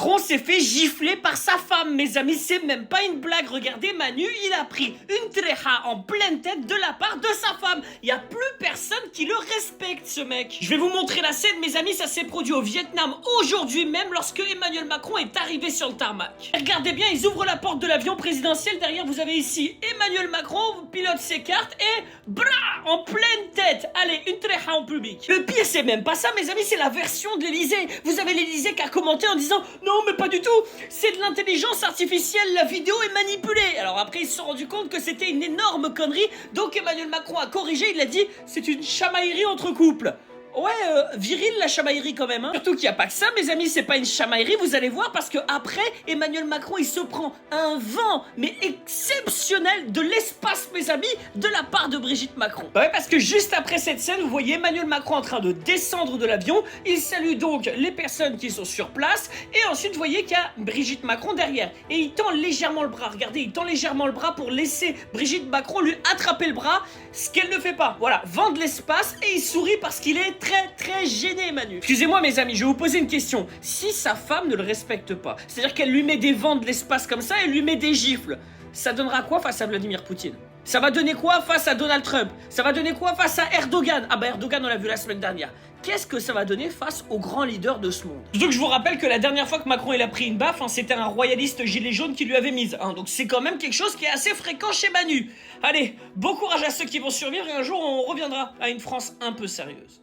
Macron s'est fait gifler par sa femme, mes amis, c'est même pas une blague. Regardez, Manu, il a pris une tréha en pleine tête de la part de sa femme. Il y a plus personne qui le respecte, ce mec. Je vais vous montrer la scène, mes amis, ça s'est produit au Vietnam aujourd'hui même lorsque Emmanuel Macron est arrivé sur le tarmac. Regardez bien, ils ouvrent la porte de l'avion présidentiel. Derrière, vous avez ici Emmanuel Macron, pilote ses cartes et bra en pleine tête. Allez, une tréha en public. Le pire, c'est même pas ça, mes amis, c'est la version de l'Élysée. Vous avez l'Élysée qui a commenté en disant non, mais pas du tout, c'est de l'intelligence artificielle, la vidéo est manipulée. Alors après, ils se sont rendus compte que c'était une énorme connerie, donc Emmanuel Macron a corrigé, il a dit c'est une chamaillerie entre couples. Ouais, viril la chamaillerie quand même, hein. Surtout qu'il n'y a pas que ça, mes amis, c'est pas une chamaillerie, vous allez voir, parce que après, Emmanuel Macron, il se prend un vent, mais exceptionnel, de l'espace, mes amis, de la part de Brigitte Macron. Ouais, parce que juste après cette scène, vous voyez Emmanuel Macron en train de descendre de l'avion, il salue donc les personnes qui sont sur place, et ensuite, vous voyez qu'il y a Brigitte Macron derrière, et il tend légèrement le bras, regardez, il tend légèrement le bras pour laisser Brigitte Macron lui attraper le bras, ce qu'elle ne fait pas. Voilà, vent de l'espace, et il sourit parce qu'il est très gêné, Manu. Excusez-moi, mes amis, je vais vous poser une question. Si sa femme ne le respecte pas, c'est-à-dire qu'elle lui met des vents de l'espace comme ça, elle lui met des gifles, ça donnera quoi face à Vladimir Poutine? Ça va donner quoi face à Donald Trump? Ça va donner quoi face à Erdogan? Ah bah Erdogan, on l'a vu la semaine dernière. Qu'est-ce que ça va donner face aux grands leaders de ce monde? Surtout que je vous rappelle que la dernière fois que Macron il a pris une baffe, c'était un royaliste gilet jaune qui lui avait mise. Donc c'est quand même quelque chose qui est assez fréquent chez Manu. Allez, bon courage à ceux qui vont survivre et un jour on reviendra à une France un peu sérieuse.